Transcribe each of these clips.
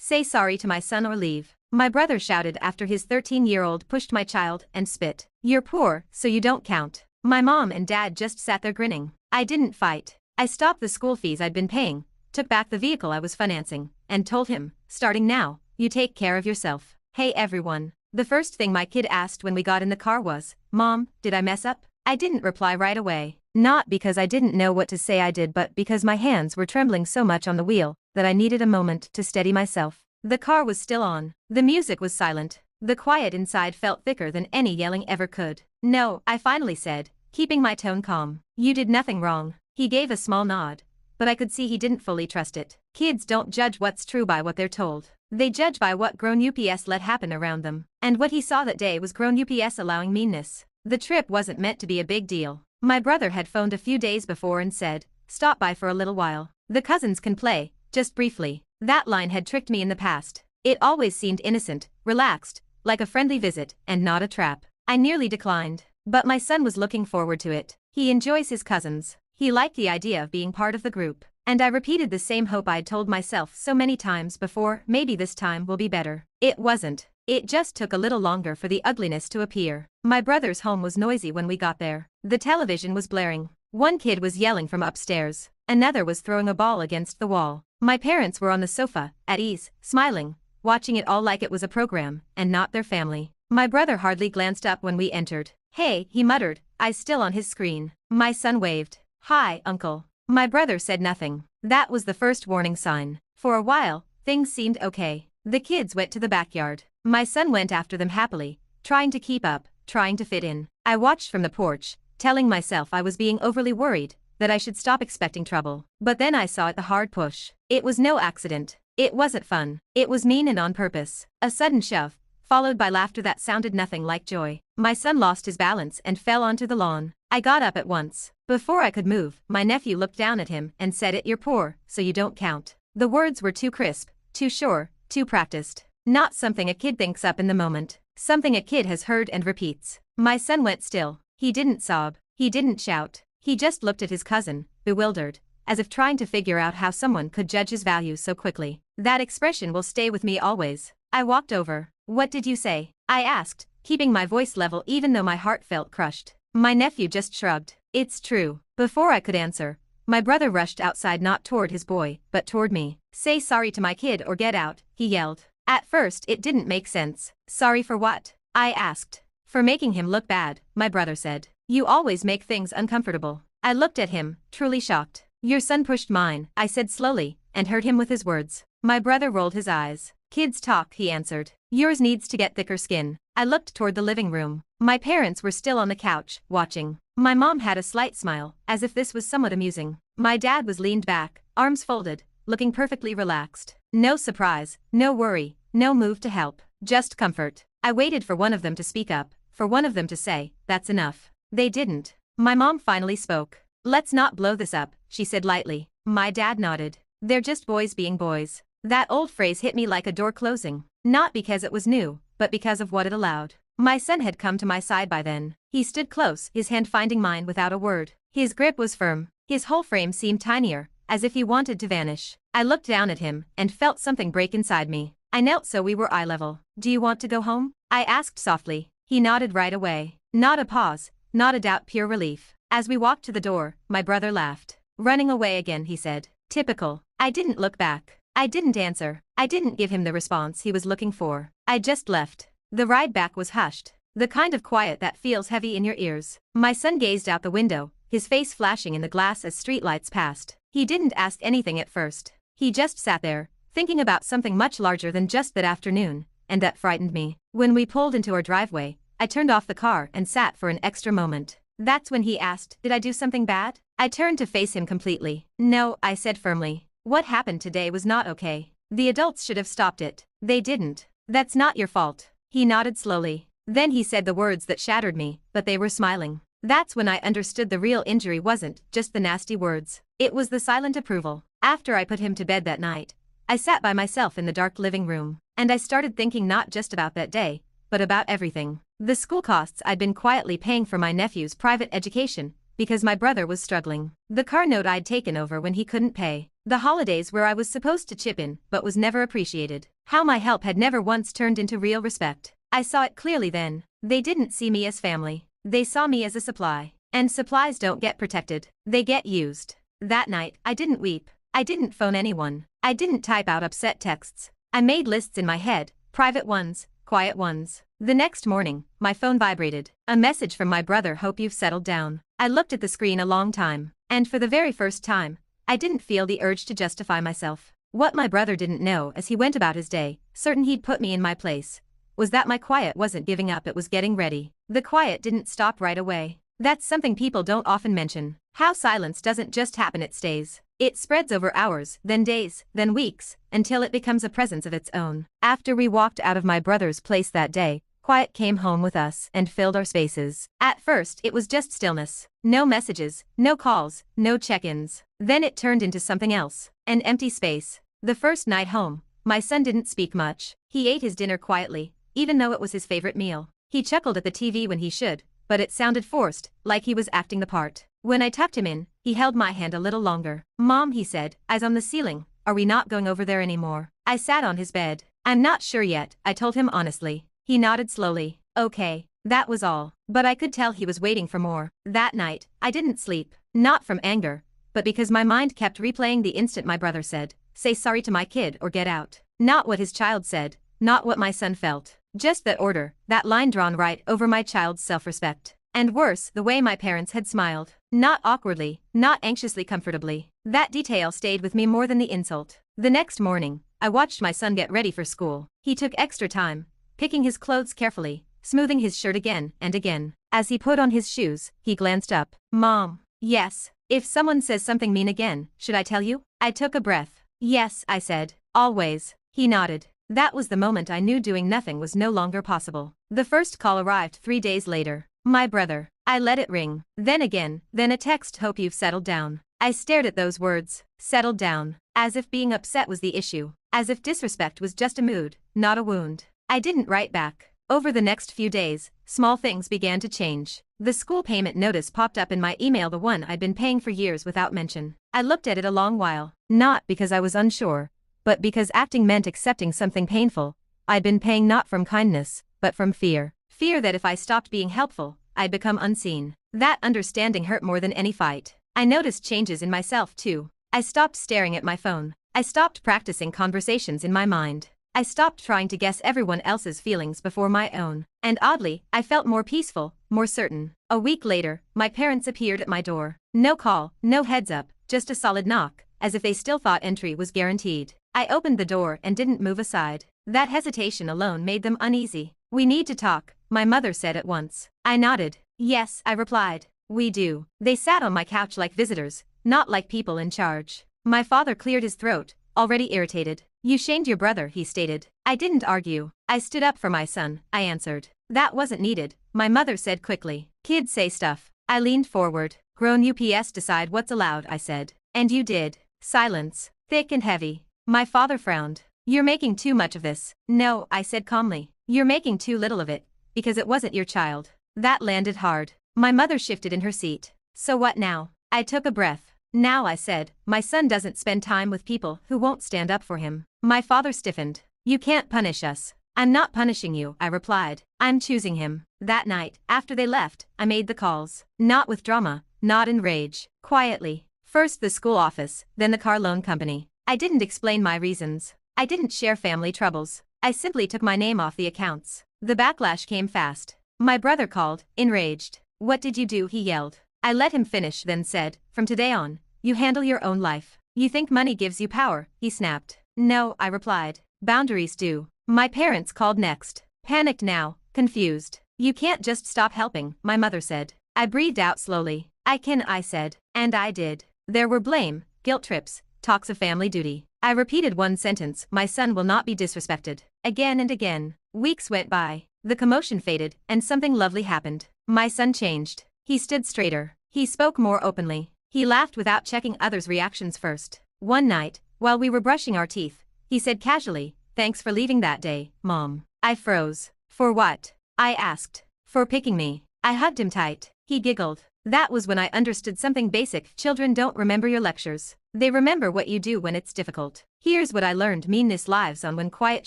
Say sorry to my son or leave. My brother shouted after his 13-year-old pushed my child and spit. You're poor, so you don't count. My mom and dad just sat there grinning. I didn't fight. I stopped the school fees I'd been paying, took back the vehicle I was financing, and told him, starting now, you take care of yourself. Hey everyone. The first thing my kid asked when we got in the car was, Mom, did I mess up? I didn't reply right away. Not because I didn't know what to say I did, but because my hands were trembling so much on the wheel that I needed a moment to steady myself. The car was still on. The music was silent. The quiet inside felt thicker than any yelling ever could. No, I finally said, keeping my tone calm. You did nothing wrong. He gave a small nod, but I could see he didn't fully trust it. Kids don't judge what's true by what they're told. They judge by what grown UPS let happen around them. And what he saw that day was grown UPS allowing meanness. The trip wasn't meant to be a big deal. My brother had phoned a few days before and said, stop by for a little while. The cousins can play, just briefly. That line had tricked me in the past. It always seemed innocent, relaxed, like a friendly visit, and not a trap. I nearly declined. But my son was looking forward to it. He enjoys his cousins. He liked the idea of being part of the group. And I repeated the same hope I'd told myself so many times before, maybe this time will be better. It wasn't. It just took a little longer for the ugliness to appear. My brother's home was noisy when we got there. The television was blaring. One kid was yelling from upstairs. Another was throwing a ball against the wall. My parents were on the sofa, at ease, smiling, watching it all like it was a program, and not their family. My brother hardly glanced up when we entered. Hey, he muttered, eyes still on his screen. My son waved. Hi, uncle. My brother said nothing. That was the first warning sign. For a while, things seemed okay. The kids went to the backyard. My son went after them happily, trying to keep up, trying to fit in. I watched from the porch, telling myself I was being overly worried, that I should stop expecting trouble. But then I saw it, the hard push. It was no accident. It wasn't fun. It was mean and on purpose. A sudden shove, followed by laughter that sounded nothing like joy. My son lost his balance and fell onto the lawn. I got up at once. Before I could move, my nephew looked down at him and said, you're poor, so you don't count. The words were too crisp, too sure, too practiced. Not something a kid thinks up in the moment. Something a kid has heard and repeats. My son went still. He didn't sob. He didn't shout. He just looked at his cousin, bewildered, as if trying to figure out how someone could judge his value so quickly. That expression will stay with me always. I walked over. What did you say? I asked, keeping my voice level even though my heart felt crushed. My nephew just shrugged. It's true. Before I could answer, my brother rushed outside, not toward his boy, but toward me. Say sorry to my kid or get out, he yelled. At first it didn't make sense. Sorry for what? I asked. For making him look bad, my brother said. You always make things uncomfortable. I looked at him, truly shocked. Your son pushed mine, I said slowly, and hurt him with his words. My brother rolled his eyes. Kids talk, he answered. Yours needs to get thicker skin. I looked toward the living room. My parents were still on the couch, watching. My mom had a slight smile, as if this was somewhat amusing. My dad was leaned back, arms folded, looking perfectly relaxed. No surprise, no worry, no move to help, just comfort. I waited for one of them to speak up, for one of them to say, that's enough. They didn't. My mom finally spoke. Let's not blow this up, she said lightly. My dad nodded. They're just boys being boys. That old phrase hit me like a door closing. Not because it was new, but because of what it allowed. My son had come to my side by then. He stood close, his hand finding mine without a word. His grip was firm. His whole frame seemed tinier, as if he wanted to vanish. I looked down at him and felt something break inside me. I knelt so we were eye level. Do you want to go home? I asked softly. He nodded right away. Not a pause, not a doubt, pure relief. As we walked to the door, my brother laughed. Running away again, he said. Typical. I didn't look back. I didn't answer. I didn't give him the response he was looking for. I just left. The ride back was hushed. The kind of quiet that feels heavy in your ears. My son gazed out the window, his face flashing in the glass as streetlights passed. He didn't ask anything at first. He just sat there, thinking about something much larger than just that afternoon, and that frightened me. When we pulled into our driveway, I turned off the car and sat for an extra moment. That's when he asked, did I do something bad? I turned to face him completely. No, I said firmly. What happened today was not okay. The adults should have stopped it. They didn't. That's not your fault. He nodded slowly. Then he said the words that shattered me, but they were smiling. That's when I understood the real injury wasn't just the nasty words. It was the silent approval. After I put him to bed that night, I sat by myself in the dark living room, and I started thinking not just about that day, but about everything. The school costs I'd been quietly paying for my nephew's private education, because my brother was struggling. The car note I'd taken over when he couldn't pay. The holidays where I was supposed to chip in but was never appreciated. How my help had never once turned into real respect. I saw it clearly then. They didn't see me as family. They saw me as a supply. And supplies don't get protected. They get used. That night, I didn't weep. I didn't phone anyone. I didn't type out upset texts. I made lists in my head, private ones, quiet ones. The next morning, my phone vibrated. A message from my brother. Hope you've settled down. I looked at the screen a long time. And for the very first time, I didn't feel the urge to justify myself. What my brother didn't know as he went about his day, certain he'd put me in my place, was that my quiet wasn't giving up, it was getting ready. The quiet didn't stop right away. That's something people don't often mention. How silence doesn't just happen, it stays. It spreads over hours, then days, then weeks, until it becomes a presence of its own. After we walked out of my brother's place that day, quiet came home with us and filled our spaces. At first, it was just stillness. No messages, no calls, no check-ins. Then it turned into something else. An empty space. The first night home, my son didn't speak much. He ate his dinner quietly, even though it was his favorite meal. He chuckled at the TV when he should, but it sounded forced, like he was acting the part. When I tucked him in, he held my hand a little longer. "Mom," he said, eyes on the ceiling, "are we not going over there anymore?" I sat on his bed. "I'm not sure yet," I told him honestly. He nodded slowly. "Okay." That was all. But I could tell he was waiting for more. That night, I didn't sleep. Not from anger, but because my mind kept replaying the instant my brother said, "Say sorry to my kid or get out." Not what his child said, not what my son felt. Just that order, that line drawn right over my child's self-respect. And worse, the way my parents had smiled. Not awkwardly, not anxiously, comfortably. That detail stayed with me more than the insult. The next morning, I watched my son get ready for school. He took extra time, picking his clothes carefully, smoothing his shirt again and again. As he put on his shoes, he glanced up. "Mom." "Yes." "If someone says something mean again, should I tell you?" I took a breath. "Yes," I said. "Always." He nodded. That was the moment I knew doing nothing was no longer possible. The first call arrived 3 days later. My brother. I let it ring. Then again, then a text. "Hope you've settled down." I stared at those words. Settled down. As if being upset was the issue. As if disrespect was just a mood, not a wound. I didn't write back. Over the next few days, small things began to change. The school payment notice popped up in my email, the one I'd been paying for years without mention. I looked at it a long while. Not because I was unsure, but because acting meant accepting something painful. I'd been paying not from kindness, but from fear. Fear that if I stopped being helpful, I'd become unseen. That understanding hurt more than any fight. I noticed changes in myself too. I stopped staring at my phone. I stopped practicing conversations in my mind. I stopped trying to guess everyone else's feelings before my own. And oddly, I felt more peaceful, more certain. A week later, my parents appeared at my door. No call, no heads up, just a solid knock, as if they still thought entry was guaranteed. I opened the door and didn't move aside. That hesitation alone made them uneasy. "We need to talk," my mother said at once. I nodded. "Yes," I replied. "We do." They sat on my couch like visitors, not like people in charge. My father cleared his throat, already irritated. "You shamed your brother," he stated. I didn't argue. "I stood up for my son," I answered. "That wasn't needed," my mother said quickly. "Kids say stuff." I leaned forward. "Grown ups decide what's allowed," I said. "And you did." Silence. Thick and heavy. My father frowned. "You're making too much of this." "No," I said calmly. "You're making too little of it, because it wasn't your child." That landed hard. My mother shifted in her seat. "So what now?" I took a breath. "Now," I said, "my son doesn't spend time with people who won't stand up for him." My father stiffened. "You can't punish us." "I'm not punishing you," I replied. "I'm choosing him." That night, after they left, I made the calls. Not with drama, not in rage. Quietly. First the school office, then the car loan company. I didn't explain my reasons. I didn't share family troubles. I simply took my name off the accounts. The backlash came fast. My brother called, enraged. "What did you do?" he yelled. I let him finish, then said, "From today on, you handle your own life." "You think money gives you power?" he snapped. "No," I replied. "Boundaries do." My parents called next. Panicked now, confused. "You can't just stop helping," my mother said. I breathed out slowly. "I can," I said. And I did. There were blame, guilt trips, talks of family duty. I repeated one sentence: "My son will not be disrespected." Again and again. Weeks went by. The commotion faded, and something lovely happened. My son changed. He stood straighter. He spoke more openly. He laughed without checking others' reactions first. One night, while we were brushing our teeth, he said casually, "Thanks for leaving that day, Mom." I froze. "For what?" I asked. "For picking me." I hugged him tight. He giggled. That was when I understood something basic: children don't remember your lectures. They remember what you do when it's difficult. Here's what I learned: meanness lives on when quiet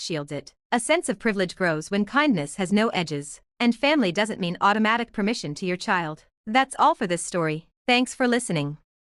shields it. A sense of privilege grows when kindness has no edges. And family doesn't mean automatic permission to your child. That's all for this story. Thanks for listening.